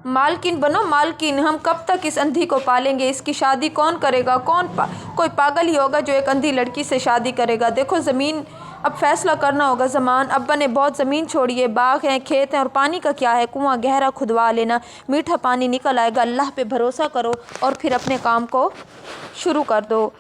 मालकिन बनो मालकिन, हम कब तक इस अंधी को पालेंगे, इसकी शादी कौन करेगा, कोई पागल ही होगा जो एक अंधी लड़की से शादी करेगा। देखो ज़मीन, अब फैसला करना होगा ज़मान। अब्बा ने बहुत ज़मीन छोड़ी है, बाग हैं, खेत हैं, और पानी का क्या है, कुआं गहरा खुदवा लेना, मीठा पानी निकल आएगा। अल्लाह पे भरोसा करो और फिर अपने काम को शुरू कर दो।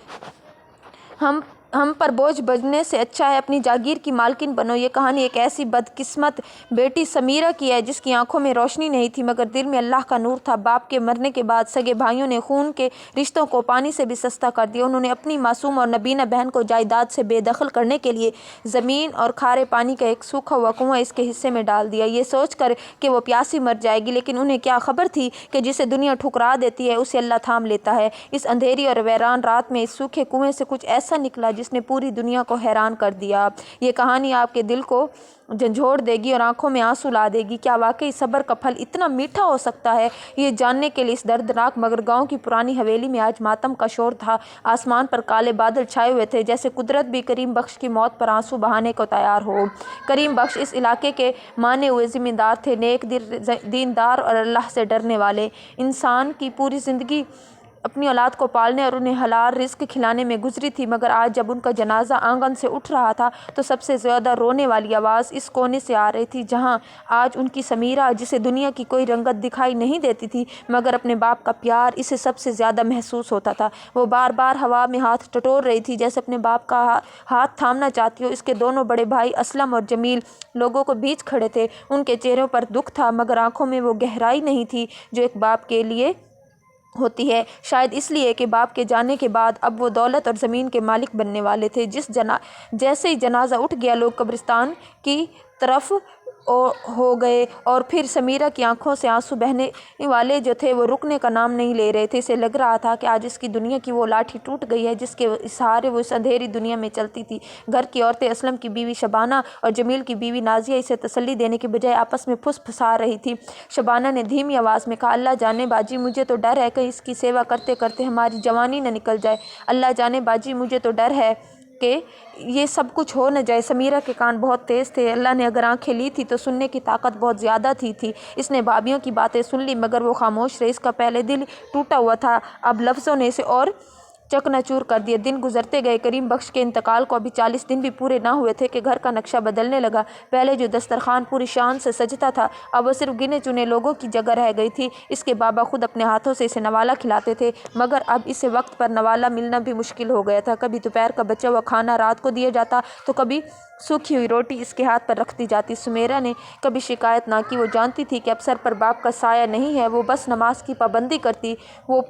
हम पर बोझ बजने से अच्छा है अपनी जागीर की मालकिन बनो। ये कहानी एक ऐसी बदकिस्मत बेटी समीरा की है जिसकी आंखों में रोशनी नहीं थी मगर दिल में अल्लाह का नूर था। बाप के मरने के बाद सगे भाइयों ने खून के रिश्तों को पानी से भी सस्ता कर दिया। उन्होंने अपनी मासूम और नबीना बहन को जायदाद से बेदखल करने के लिए ज़मीन और खारे पानी का एक सूखा हुआ कुआं इसके हिस्से में डाल दिया, ये सोच कर कि वो प्यासी मर जाएगी। लेकिन उन्हें क्या खबर थी कि जिसे दुनिया ठुकरा देती है उसे अल्लाह थाम लेता है। इस अंधेरी और वैरान रात में इस सूखे कुएं से कुछ ऐसा निकला जिसने पूरी दुनिया को हैरान कर दिया। ये कहानी आपके दिल को झंझोड़ देगी और आंखों में आंसू ला देगी। क्या वाकई सब्र का फल इतना मीठा हो सकता है? ये जानने के लिए इस दर्दनाक मगर गांव की पुरानी हवेली में आज मातम का शोर था। आसमान पर काले बादल छाए हुए थे, जैसे कुदरत भी करीम बख्श की मौत पर आंसू बहाने को तैयार हो। करीम बख्श इस इलाके के माने हुए ज़िम्मेदार थे, नेक दीनदार और अल्लाह से डरने वाले। इंसान की पूरी ज़िंदगी अपनी औलाद को पालने और उन्हें हलाल रिस्क खिलाने में गुजरी थी, मगर आज जब उनका जनाजा आंगन से उठ रहा था तो सबसे ज़्यादा रोने वाली आवाज़ इस कोने से आ रही थी जहां आज उनकी समीरा, जिसे दुनिया की कोई रंगत दिखाई नहीं देती थी मगर अपने बाप का प्यार इसे सबसे ज़्यादा महसूस होता था। वो बार बार हवा में हाथ टटोल रही थी जैसे अपने बाप का हाथ थामना चाहती हो। इसके दोनों बड़े भाई असलम और जमील लोगों को बीच खड़े थे। उनके चेहरों पर दुख था मगर आंखों में वो गहराई नहीं थी जो एक बाप के लिए होती है। शायद इसलिए कि बाप के जाने के बाद अब वो दौलत और ज़मीन के मालिक बनने वाले थे। जैसे ही जनाजा उठ गया लोग कब्रिस्तान की तरफ हो गए और फिर समीरा की आंखों से आंसू बहने वाले जो थे वो रुकने का नाम नहीं ले रहे थे। इसे लग रहा था कि आज इसकी दुनिया की वो लाठी टूट गई है जिसके सहारे वो इस अंधेरी दुनिया में चलती थी। घर की औरतें असलम की बीवी शबाना और जमील की बीवी नाजिया इसे तसल्ली देने के बजाय आपस में फुसफुसा रही थी। शबाना ने धीमी आवाज़ में कहा, अल्लाह जाने बाजी, मुझे तो डर है कहीं इसकी सेवा करते करते हमारी जवानी न निकल जाए। अल्लाह जाने बाजी, मुझे तो डर है कि ये सब कुछ हो न जाए। समीरा के कान बहुत तेज़ थे। अल्लाह ने अगर आंखें ली थी तो सुनने की ताकत बहुत ज़्यादा थी। इसने भाभियों की बातें सुन ली मगर वो खामोश रही। इसका पहले दिल टूटा हुआ था, अब लफ्ज़ों ने इसे और चकनाचूर कर दिया। दिन गुजरते गए। करीम बख्श के इंतकाल को अभी 40 दिन भी पूरे ना हुए थे कि घर का नक्शा बदलने लगा। पहले जो दस्तरखान पूरी शान से सजता था अब वो सिर्फ गिने चुने लोगों की जगह रह गई थी। इसके बाबा खुद अपने हाथों से इसे नवाला खिलाते थे मगर अब इसे वक्त पर नवाला मिलना भी मुश्किल हो गया था। कभी दोपहर का बचा हुआ खाना रात को दिया जाता तो कभी सूखी हुई रोटी इसके हाथ पर रख दी जाती। सुमेरा ने कभी शिकायत ना की। वो जानती थी कि अब सर पर बाप का साया नहीं है। वो बस नमाज की पाबंदी करती, वो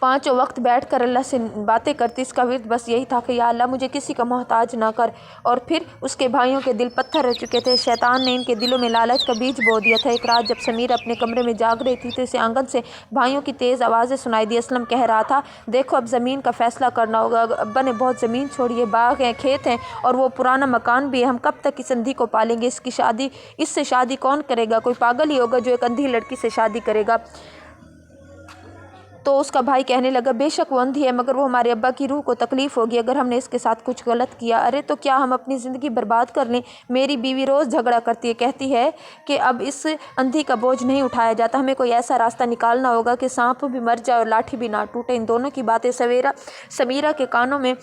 पाँचों वक्त बैठकर अल्लाह से बातें करती। इसका विर्द बस यही था कि या अल्लाह मुझे किसी का मोहताज ना कर। और फिर उसके भाइयों के दिल पत्थर रह चुके थे। शैतान ने इनके दिलों में लालच का बीज बो दिया था। एक रात जब समीरा अपने कमरे में जाग रही थी तो इसे आंगन से भाइयों की तेज़ आवाज़ें सुनाई दी। असलम कह रहा था, देखो अब ज़मीन का फ़ैसला करना होगा। अब्बा ने बहुत ज़मीन छोड़ी है, बाग हैं, खेत हैं और वो पुराना मकान भी है। हम कब तक इस अंधी को पालेंगे? इससे शादी कौन करेगा? कोई पागल ही होगा जो एक अंधी लड़की से शादी करेगा। तो उसका भाई कहने लगा, बेशक वो अंधी है मगर वो हमारे अब्बा की रूह को तकलीफ़ होगी अगर हमने इसके साथ कुछ गलत किया। अरे तो क्या हम अपनी ज़िंदगी बर्बाद कर लें? मेरी बीवी रोज़ झगड़ा करती है, कहती है कि अब इस अंधी का बोझ नहीं उठाया जाता। हमें कोई ऐसा रास्ता निकालना होगा कि सांप भी मर जाए और लाठी भी ना टूटे। इन दोनों की बातें समीरा के कानों में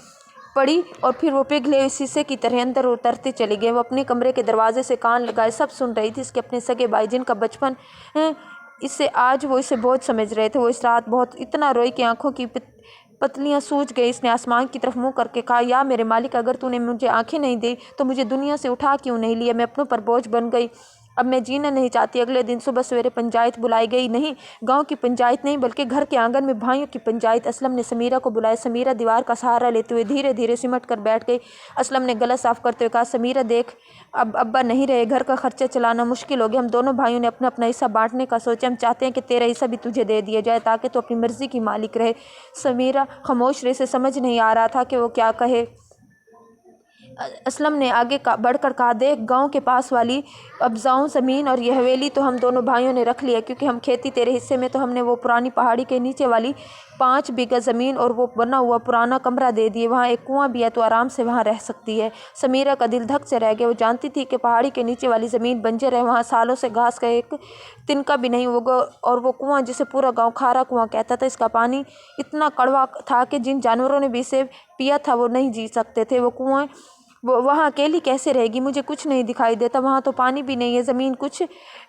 पड़ी और फिर वो पिघले हुए शीशे की तरह अंदर उतरते चले गए। वो अपने कमरे के दरवाजे से कान लगाए सब सुन रही थी। इसके अपने सगे भाई जिनका बचपन इससे आज वो इसे बोझ समझ रहे थे, वो इस रात बहुत इतना रोई कि आंखों की पतलियाँ सूज गई। इसने आसमान की तरफ मुंह करके कहा, या मेरे मालिक, अगर तूने मुझे आंखें नहीं दी तो मुझे दुनिया से उठा क्यों नहीं लिया? मैं अपनों पर बोझ बन गई, अब मैं जीना नहीं चाहती। अगले दिन सुबह सवेरे पंचायत बुलाई गई। नहीं, गांव की पंचायत नहीं बल्कि घर के आंगन में भाइयों की पंचायत। असलम ने समीरा को बुलाया। समीरा दीवार का सहारा लेते हुए धीरे धीरे सिमट कर बैठ गई। असलम ने गला साफ करते हुए कहा, समीरा देख, अब अब्बा नहीं रहे, घर का खर्चा चलाना मुश्किल हो गया। हम दोनों भाइयों ने अपना अपना हिस्सा बांटने का सोचा। हम चाहते हैं कि तेरा हिस्सा भी तुझे दे दिया जाए ताकि तू अपनी मर्जी की मालिक रहे। समीरा खामोश रही, से समझ नहीं आ रहा था कि वो क्या कहे। असलम ने आगे बढ़कर कहा, देख गांव के पास वाली अफजाओं ज़मीन और ये हवेली तो हम दोनों भाइयों ने रख लिया, क्योंकि हम खेती तेरे हिस्से में, तो हमने वो पुरानी पहाड़ी के नीचे वाली 5 बीघा ज़मीन और वो बना हुआ पुराना कमरा दे दिए। वहाँ एक कुआं भी है, तो आराम से वहाँ रह सकती है। समीरा का दिल धक से रह गया। वो जानती थी कि पहाड़ी के नीचे वाली ज़मीन बंजर है, वहाँ सालों से घास का एक तिनका भी नहीं होगा। और वो कुआं जिसे पूरा गाँव खारा कुआं कहता था, इसका पानी इतना कड़वा था कि जिन जानवरों ने भी इसे पिया था वो नहीं जी सकते थे। वो कुआं वो वहाँ अकेली कैसे रहेगी? मुझे कुछ नहीं दिखाई देता, वहाँ तो पानी भी नहीं है, ज़मीन कुछ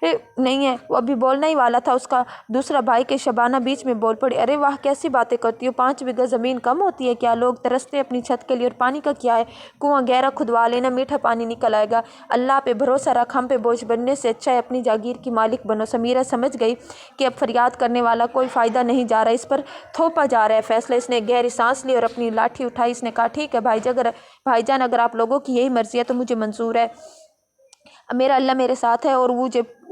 नहीं है। वो अभी बोलना ही वाला था, उसका दूसरा भाई के शबाना बीच में बोल पड़ी, अरे वाह कैसी बातें करती हो, 5 बीघा ज़मीन कम होती है क्या? लोग तरसते अपनी छत के लिए, और पानी का क्या है? कुआं गहरा खुदवा लेना, मीठा पानी निकल आएगा। अल्लाह पे भरोसा रख, हम पे बोझ बनने से अच्छा है अपनी जागीर की मालिक बनो। समीरा समझ गई कि अब फरियाद करने वाला कोई फ़ायदा नहीं जा रहा, इस पर थोपा जा रहा है फैसला। इसने गहरी सांस ली और अपनी लाठी उठाई। इसने कहा, ठीक है भाईजान, अगर आप लोगों की यही मर्ज़ी है तो मुझे मंजूर है। मेरा अल्लाह मेरे साथ है और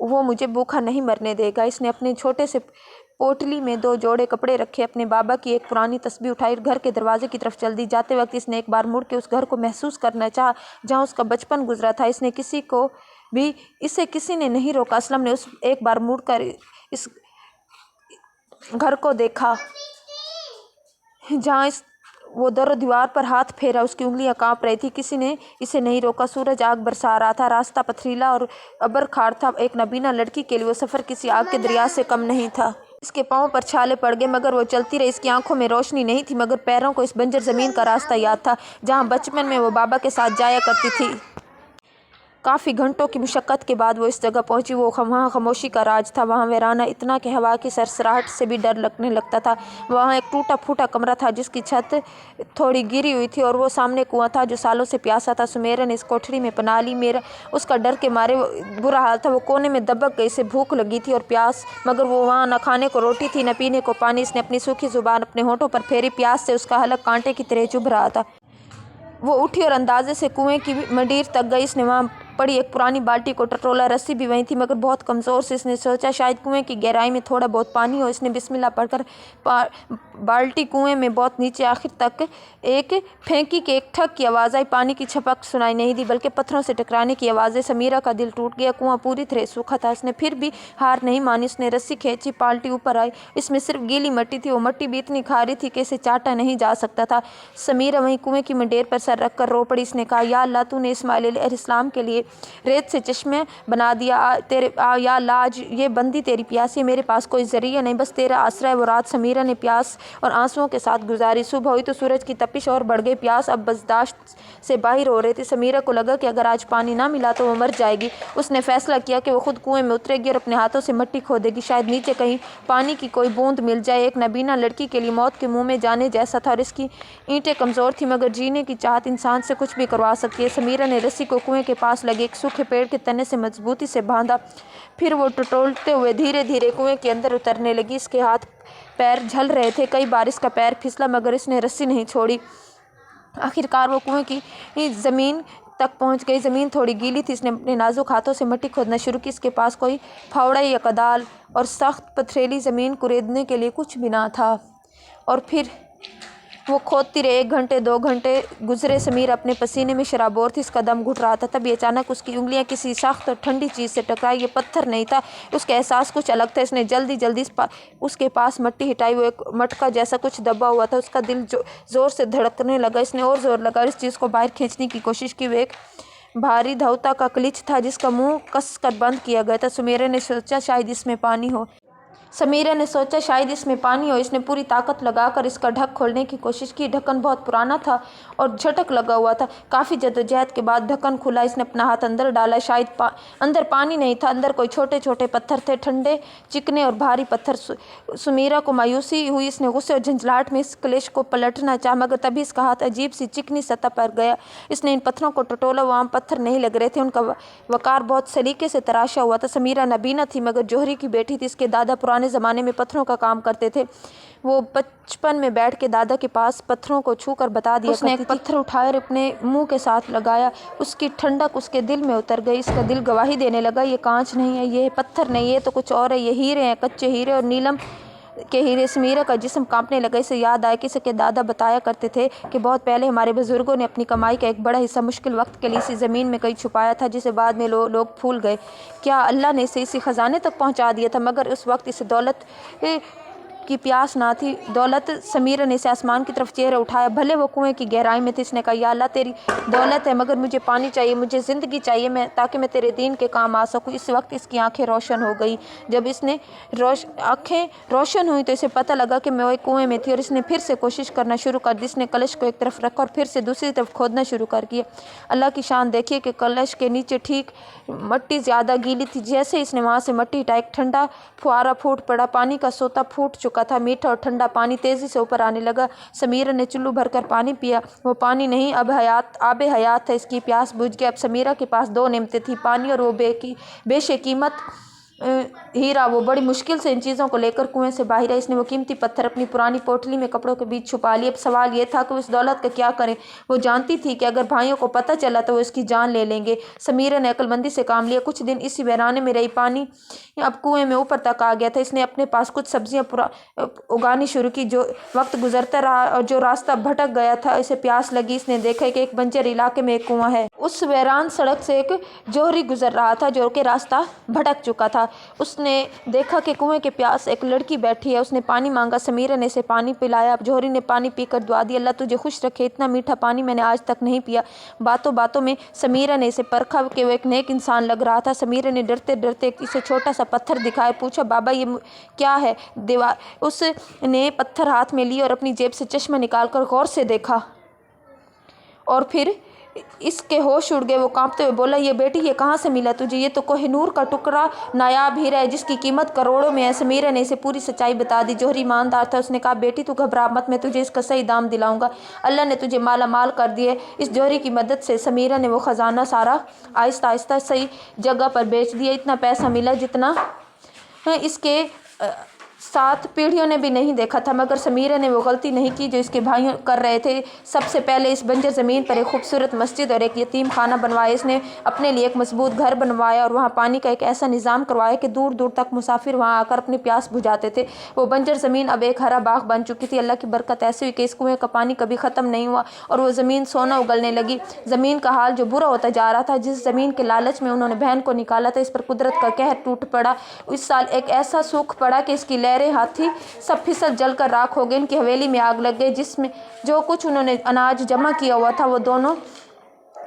वो मुझे भूखा नहीं मरने देगा। इसने अपने छोटे से पोटली में 2 जोड़े कपड़े रखे, अपने बाबा की एक पुरानी तस्बीह उठाई और घर के दरवाजे की तरफ चल दी। जाते वक्त इसने एक बार मुड़ के उस घर को महसूस करना चाहा जहाँ उसका बचपन गुजरा था। इसे किसी ने नहीं रोका। असलम ने उस एक बार मुड़ कर इस घर को देखा जहाँ वो दर दीवार पर हाथ फेरा, उसकी उंगलियां कांप रही थी। किसी ने इसे नहीं रोका। सूरज आग बरसा रहा था, रास्ता पथरीला और अबरखार था। एक नबीना लड़की के लिए वो सफ़र किसी आग के दरिया से कम नहीं था। इसके पाँव पर छाले पड़ गए मगर वो चलती रही। इसकी आंखों में रोशनी नहीं थी मगर पैरों को इस बंजर ज़मीन का रास्ता याद था जहाँ बचपन में वो बाबा के साथ जाया करती थी। काफ़ी घंटों की मुशक्क़त के बाद वो इस जगह पहुंची। वहाँ खामोशी का राज था। वहाँ वीराना इतना कि हवा की सरसराहट से भी डर लगने लगता था। वहाँ एक टूटा फूटा कमरा था जिसकी छत थोड़ी गिरी हुई थी और वो सामने कुआं था जो सालों से प्यासा था। सुमेरा ने इस कोठरी में पनाह ली। उसका डर के मारे बुरा हाल था। वो कोने में दबक गई। इसे भूख लगी थी और प्यास, मगर वो वहाँ न खाने को रोटी थी न पीने को पानी। इसने अपनी सूखी ज़ुबान अपने होठों पर फेरी। प्यास से उसका हलक कांटे की तरह चुभ रहा था। वो उठी और अंदाजे से कुएं की मंडीर तक गई। इसने वहाँ पड़ी एक पुरानी बाल्टी को टटोला। रस्सी भी वहीं थी मगर बहुत कमज़ोर से। इसने सोचा शायद कुएं की गहराई में थोड़ा बहुत पानी हो। इसने बिस्मिल्लाह पढ़कर बाल्टी कुएं में बहुत नीचे आखिर तक एक फेंकी के एक ठक की आवाज़ आई। पानी की छपक सुनाई नहीं दी बल्कि पत्थरों से टकराने की आवाज़ें। समीरा का दिल टूट गया। कुआं पूरी तरह सूखा था। इसने फिर भी हार नहीं मानी। उसने रस्सी खींची, बाल्टी ऊपर आई। इसमें सिर्फ गीली मिट्टी थी। वो मिट्टी भी इतनी खारी थी कि इसे चाटा नहीं जा सकता था। समीरा वहीं कुएं की मंडेर पर सर रख कर रो पड़ी। इसने कहा, या अल्लाह, तूने इस्माइल अलैहिस्सलाम के लिए रेत से चश्मे बना दिया। या अल्लाह, आज ये बंदी तेरी प्यासी है, मेरे पास कोई ज़रिया नहीं, बस तेरा आसरा है। वो रात समीरा ने प्यास और आंसुओं के साथ गुजारी। सुबह हुई तो सूरज की तपिश और बढ़ गई। प्यास अब बर्दाश्त से बाहर हो रही थी। समीरा को लगा कि अगर आज पानी ना मिला तो वो मर जाएगी। उसने फैसला किया कि वो खुद कुएं में उतरेगी और अपने हाथों से मिट्टी खोदेगी। शायद नीचे कहीं पानी की कोई बूंद मिल जाए। एक नबीना लड़की के लिए मौत के मुंह में जाने जैसा था और इसकी ईंटें कमज़ोर थी मगर जीने की चाहत इंसान से कुछ भी करवा सकती है। समीरा ने रस्सी को कुएं के पास लगे एक सूखे पेड़ के तने से मजबूती से बांधा। फिर वो टटोलते हुए धीरे धीरे कुएं के अंदर उतरने लगी। इसके हाथ पैर झल रहे थे। कई बार इसका पैर फिसला मगर इसने रस्सी नहीं छोड़ी। आखिरकार वो कुएं की ज़मीन तक पहुंच गई। ज़मीन थोड़ी गीली थी। इसने अपने नाजुक हाथों से मिट्टी खोदना शुरू की। इसके पास कोई फावड़ा या कदाल और सख्त पथरीली ज़मीन कुरेदने के लिए कुछ भी ना था। और फिर वो खोदती रही। 1 घंटे 2 घंटे गुजरे। समीर अपने पसीने में शराबोर थी। इसका दम घुट रहा था। तभी अचानक उसकी उंगलियां किसी सख्त और ठंडी चीज़ से टकराई। ये पत्थर नहीं था। उसका एहसास कुछ अलग था। इसने जल्दी जल्दी उसके पास मिट्टी हटाई। वो एक मटका जैसा कुछ दबा हुआ था। उसका दिल ज़ोर से धड़कने लगा। इसने और ज़ोर लगा इस चीज़ को बाहर खींचने की कोशिश की। वो एक भारी धौता का क्लिच था जिसका मुँह कस कर बंद किया गया था। समीरा ने सोचा शायद इसमें पानी हो। इसने पूरी ताकत लगाकर इसका ढक खोलने की कोशिश की। ढक्कन बहुत पुराना था और झटक लगा हुआ था। काफ़ी जद्दोजहद के बाद ढक्कन खुला। इसने अपना हाथ अंदर डाला। शायद अंदर पानी नहीं था, अंदर कोई छोटे छोटे पत्थर थे, ठंडे, चिकने और भारी पत्थर। सुमीरा को मायूसी हुई। इसने गुस्से और झंझलाहट में इस क्लेश को पलटना चाहा मगर तभी इसका हाथ अजीब सी चिकनी सतह पर गया। इसने इन पत्थरों को टटोला। वो आम पत्थर नहीं लग रहे थे। उनका वकार बहुत सलीके से तराशा हुआ था। समीरा नबीना थी मगर जोहरी की बेटी थी। इसके दादा पुराने ज़माने में पत्थरों का काम करते थे। वो बचपन में बैठ के दादा के पास पत्थरों को छू कर बता दिया। उसने एक पत्थर उठाया और अपने मुंह के साथ लगाया। उसकी ठंडक उसके दिल में उतर गई। इसका दिल गवाही देने लगा, ये कांच नहीं है, ये पत्थर नहीं है, तो कुछ और है। ये हीरे हैं, कच्चे हीरे और नीलम کہ ہی سمیرہ کا جسم کانپنے لگا۔ اسے یاد آیا کہ اس کے دادا بتایا کرتے تھے کہ بہت پہلے ہمارے بزرگوں نے اپنی کمائی کا ایک بڑا حصہ مشکل وقت کے لیے اسی زمین میں کہیں چھپایا تھا جسے بعد میں لوگ بھول گئے۔ کیا اللہ نے اسے اسی خزانے تک پہنچا دیا تھا؟ مگر اس وقت اسے دولت کی پیاس نہ تھی، دولت۔ سمیرہ نے اسے آسمان کی طرف چہرہ اٹھایا، بھلے وہ کنویں کی گہرائی میں تھی۔ اس نے کہا، یا اللہ تیری دولت ہے مگر مجھے پانی چاہیے، مجھے زندگی چاہیے تاکہ میں تیرے دین کے کام آ سکوں۔ اس وقت اس کی آنکھیں روشن ہو گئی۔ جب اس نے آنکھیں روشن ہوئی تو اسے پتہ لگا کہ وہ ایک کنویں میں تھی، اور اس نے پھر سے کوشش کرنا شروع کر دی۔ اس نے کلش کو ایک طرف رکھا اور پھر سے دوسری طرف کھودنا شروع کر دیا۔ اللہ کی شان دیکھیے کہ کلش کے نیچے ٹھیک مٹی زیادہ گیلی تھی۔ جیسے اس نے وہاں سے مٹی ہٹائی، ایک ٹھنڈا پھوارا پھوٹ پڑا۔ پانی کا سوتا پھوٹ چکا تھا، میٹھا اور ٹھنڈا پانی تیزی سے اوپر آنے لگا۔ سمیرہ نے چلو بھر کر پانی پیا۔ وہ پانی نہیں، آب حیات تھا۔ اس کی پیاس بجھ گئی۔ اب سمیرہ کے پاس دو نعمتیں تھیں، پانی اور وہ بیش قیمت ہیرا۔ وہ بڑی مشکل سے ان چیزوں کو لے کر کنویں سے باہر آئی۔ اس نے وہ قیمتی پتھر اپنی پرانی پوٹلی میں کپڑوں کے بیچ چھپا لیے۔ اب سوال یہ تھا کہ وہ اس دولت کا کیا کریں۔ وہ جانتی تھی کہ اگر بھائیوں کو پتہ چلا تو وہ اس کی جان لے لیں گے۔ سمیرہ نے عقل مندی سے کام لیا۔ کچھ دن اسی ویرانے میں رہی۔ پانی اب کنویں میں اوپر تک آ گیا تھا۔ اس نے اپنے پاس کچھ سبزیاں اگانی شروع کی۔ جو وقت گزرتا رہا اور جو راستہ بھٹک گیا تھا، اسے پیاس لگی۔ اس نے دیکھا کہ ایک بنجر علاقے میں ایک کنواں ہے۔ اس ویران سڑک سے ایک جوہری گزر رہا تھا جو کہ راستہ بھٹک چکا تھا۔ اس نے دیکھا کہ کنویں کے پاس ایک لڑکی بیٹھی ہے۔ اس نے پانی مانگا، سمیرہ نے اسے پانی پلایا۔ جوہری نے پانی پی کر دعا دی، اللہ تجھے خوش رکھے، اتنا میٹھا پانی میں نے آج تک نہیں پیا۔ باتوں باتوں میں سمیرہ نے اسے پرکھا کہ وہ ایک نیک انسان لگ رہا تھا۔ سمیرہ نے ڈرتے ڈرتے اسے چھوٹا سا پتھر دکھایا، پوچھا، بابا یہ کیا ہے؟ اس نے پتھر ہاتھ میں لی اور اپنی جیب سے چشمہ نکال کر غور سے دیکھا، اور پھر اس کے ہوش اڑ گئے۔ وہ کانپتے ہوئے بولا، یہ بیٹی، یہ کہاں سے ملا تجھے؟ یہ تو کوہ نور کا ٹکڑا نایاب ہیرا ہے جس کی قیمت کروڑوں میں ہے۔ سمیرہ نے اسے پوری سچائی بتا دی۔ جوہری ایماندار تھا۔ اس نے کہا، بیٹی تو گھبرا مت، میں تجھے اس کا صحیح دام دلاؤں گا۔ اللہ نے تجھے مالا مال کر دیا ہے۔ اس جوہری کی مدد سے سمیرہ نے وہ خزانہ سارا آہستہ آہستہ صحیح جگہ پر بیچ دیا۔ اتنا پیسہ ملا جتنا اس کے 7 پیڑھیوں نے بھی نہیں دیکھا تھا۔ مگر سمیرہ نے وہ غلطی نہیں کی جو اس کے بھائیوں کر رہے تھے۔ سب سے پہلے اس بنجر زمین پر ایک خوبصورت مسجد اور ایک یتیم خانہ بنوایا۔ اس نے اپنے لیے ایک مضبوط گھر بنوایا اور وہاں پانی کا ایک ایسا نظام کروایا کہ دور دور تک مسافر وہاں آ کر اپنی پیاس بجھاتے تھے۔ وہ بنجر زمین اب ایک ہرا باغ بن چکی تھی۔ اللہ کی برکت ایسی ہوئی کہ اس کنویں کا پانی کبھی ختم نہیں ہوا اور وہ زمین سونا اگلنے لگی۔ زمین کا حال جو برا ہوتا جا رہا تھا، جس زمین کے لالچ میں انہوں نے بہن کو نکالا تھا، اس پر قدرت کا قہر ٹوٹ پڑا۔ اس سال ایک ایسا سوکھ پڑا کہ اس کی لہریں ہاتھی سب پھسل جل کر راکھ ہو گئے۔ ان کی حویلی میں آگ لگ گئی، جس میں جو کچھ انہوں نے اناج جمع کیا ہوا تھا وہ دونوں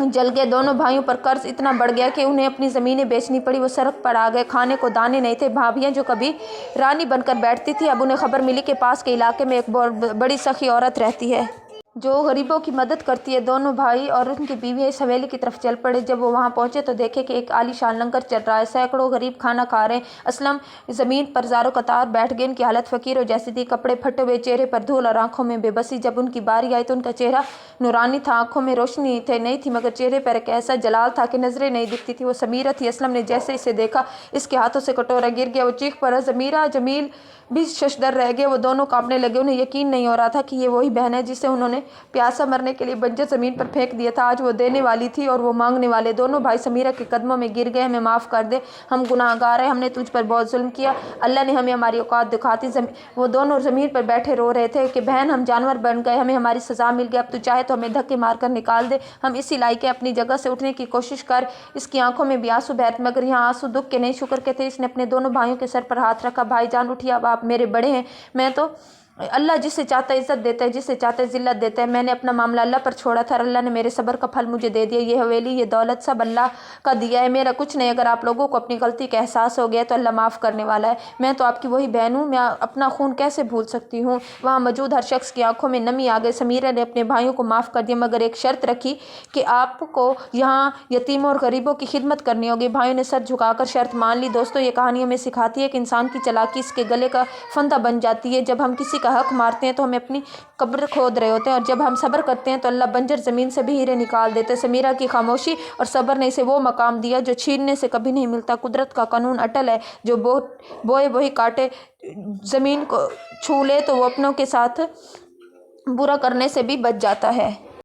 جل گئے۔ دونوں بھائیوں پر قرض اتنا بڑھ گیا کہ انہیں اپنی زمینیں بیچنی پڑی۔ وہ سڑک پر آ گئے، کھانے کو دانے نہیں تھے۔ بھابیاں جو کبھی رانی بن کر بیٹھتی تھی، اب انہیں خبر ملی کہ پاس کے علاقے میں ایک بڑی سخی عورت رہتی ہے جو غریبوں کی مدد کرتی ہے۔ دونوں بھائی اور ان کی بیویاں اس حویلی کی طرف چل پڑے۔ جب وہ وہاں پہنچے تو دیکھے کہ ایک عالی شان لنگر چل رہا ہے، سینکڑوں غریب کھانا کھا رہے ہیں۔ اسلم زمین پر زاروں قطار بیٹھ گئے۔ ان کی حالت فقیروں جیسی تھی، کپڑے پھٹے ہوئے، چہرے پر دھول اور آنکھوں میں بے بسی۔ جب ان کی باری آئی تو ان کا چہرہ نورانی تھا، آنکھوں میں روشنی نہیں تھی، مگر چہرے پر ایک ایسا جلال تھا کہ نظریں نہیں دکھتی تھی۔ وہ سمیرہ تھی۔ اسلم نے جیسے اسے دیکھا، اس کے ہاتھوں سے کٹورا گر گیا۔ وہ چیخ پڑا، سمیرہ! جمیل بھی ششدر رہ گئے۔ وہ دونوں کانپنے لگے۔ انہیں یقین نہیں ہو رہا تھا کہ یہ وہی بہن ہے جسے انہوں نے پیاسا مرنے کے لیے بنجر زمین پر پھینک دیا تھا۔ آج وہ دینے والی تھی اور وہ مانگنے والے۔ دونوں بھائی سمیرہ کے قدموں میں گر گئے، ہمیں معاف کر دے، ہم گناہ گار ہیں، ہم نے تجھ پر بہت ظلم کیا، اللہ نے ہمیں ہماری اوقات دکھاتی۔ وہ دونوں زمین پر بیٹھے رو رہے تھے کہ بہن، ہم جانور بن گئے، ہمیں ہماری سزا مل گئی، اب تو چاہے تو ہمیں دھکے مار کر نکال دے، ہم اسی لائق ہیں، اپنی جگہ سے اٹھنے کی کوشش کر۔ اس کی آنکھوں میں بھی آنسو بہہ تھے، مگر یہاں آنسو دکھ کے نہیں، شکر کے تھے۔ اس نے اپنے دونوں بھائیوں کے سر پر ہاتھ رکھا، بھائی جان اٹھیے، اب آپ میرے بڑے ہیں، میں تو اللہ جسے چاہتا ہے عزت دیتا ہے، جسے چاہتا ہے ذلت دیتا ہے۔ میں نے اپنا معاملہ اللہ پر چھوڑا تھا اور اللہ نے میرے صبر کا پھل مجھے دے دیا۔ یہ حویلی، یہ دولت سب اللہ کا دیا ہے، میرا کچھ نہیں۔ اگر آپ لوگوں کو اپنی غلطی کا احساس ہو گیا تو اللہ معاف کرنے والا ہے۔ میں تو آپ کی وہی بہن ہوں، میں اپنا خون کیسے بھول سکتی ہوں؟ وہاں موجود ہر شخص کی آنکھوں میں نمی آ گئی۔ سمیرہ نے اپنے بھائیوں کو معاف کر دیا، مگر ایک شرط رکھی کہ آپ کو یہاں یتیموں اور غریبوں کی خدمت کرنی ہوگی۔ بھائیوں نے سر جھکا کر شرط مان لی۔ دوستو، یہ کہانی ہمیں سکھاتی ہے کہ انسان کی چالاکی اس کے گلے کا پھندا بن جاتی ہے۔ جب ہم کسی کا حق مارتے ہیں تو ہمیں اپنی قبر کھود رہے ہوتے ہیں، اور جب ہم صبر کرتے ہیں تو اللہ بنجر زمین سے بھی ہیرے نکال دیتے ہیں۔ سمیرہ کی خاموشی اور صبر نے اسے وہ مقام دیا جو چھیننے سے کبھی نہیں ملتا۔ قدرت کا قانون اٹل ہے، جو بوئے وہی کاٹے۔ زمین کو چھو لے تو وہ اپنوں کے ساتھ برا کرنے سے بھی بچ جاتا ہے۔